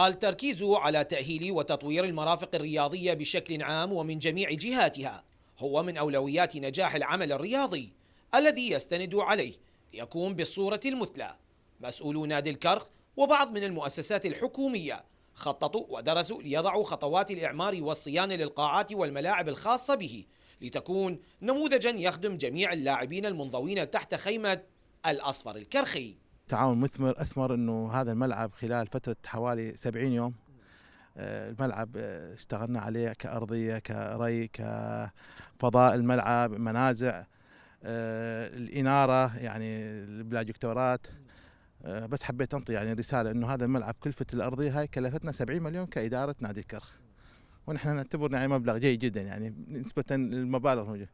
التركيز على تأهيل وتطوير المرافق الرياضية بشكل عام ومن جميع جهاتها هو من أولويات نجاح العمل الرياضي الذي يستند عليه ليكون بالصورة المثلى. مسؤولو نادي الكرخ وبعض من المؤسسات الحكومية خططوا ودرسوا ليضعوا خطوات الإعمار والصيانة للقاعات والملاعب الخاصة به لتكون نموذجا يخدم جميع اللاعبين المنضوين تحت خيمة الأصفر الكرخي. تعاون مثمر أثمر أنه هذا الملعب خلال فترة حوالي 70 يوم الملعب اشتغلنا عليه كأرضية كري كفضاء الملعب منازع الإنارة يعني البلاجكتورات. بس حبيت أنطي يعني رسالة أنه هذا الملعب كلفة الأرضية هاي كلفتنا 70 مليون كإدارة نادي الكرخ، ونحن نعتبر يعني مبلغ جيد جدا يعني نسبة للمبالغ الموجودة.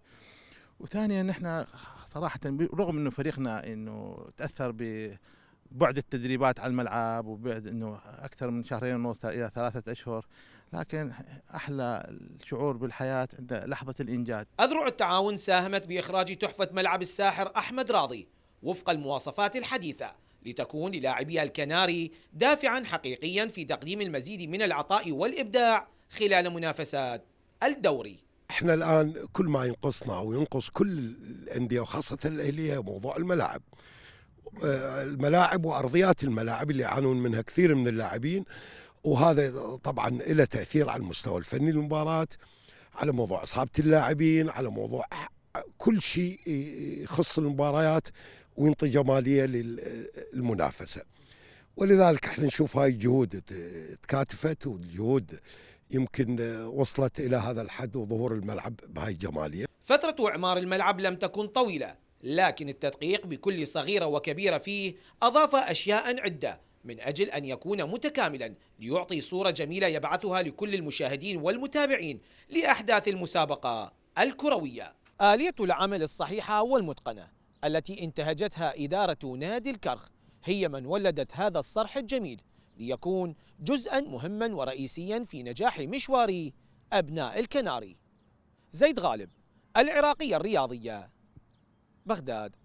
وثانيا نحن صراحة رغم أنه فريقنا أنه تأثر ببعد التدريبات على الملعب وبعد أنه أكثر من شهرين ونص إلى 3 أشهر، لكن أحلى الشعور بالحياة عند لحظة الإنجاز. أذرع التعاون ساهمت بإخراج تحفة ملعب الساحر أحمد راضي وفق المواصفات الحديثة لتكون للاعبي الكناري دافعا حقيقيا في تقديم المزيد من العطاء والإبداع خلال منافسات الدوري. احنا الآن كل ما ينقصنا وينقص كل الأندية وخاصة الأهلية موضوع الملاعب وأرضيات الملاعب اللي يعانون منها كثير من اللاعبين، وهذا طبعا له تأثير على المستوى الفني للمباراة، على موضوع إصابة اللاعبين، على موضوع كل شيء يخص المباريات وينطي جمالية للمنافسة. ولذلك احنا نشوف هاي الجهود تكاتفت والجهود يمكن وصلت إلى هذا الحد وظهور الملعب بهاي الجمالية. فترة إعمار الملعب لم تكن طويلة، لكن التدقيق بكل صغيرة وكبيرة فيه أضاف أشياء عدة من أجل أن يكون متكاملا ليعطي صورة جميلة يبعثها لكل المشاهدين والمتابعين لأحداث المسابقة الكروية. آلية العمل الصحيحة والمتقنة التي انتهجتها إدارة نادي الكرخ هي من ولدت هذا الصرح الجميل ليكون جزءا مهما ورئيسيا في نجاح مشوار أبناء الكناري. زيد غالب، العراقية الرياضية، بغداد.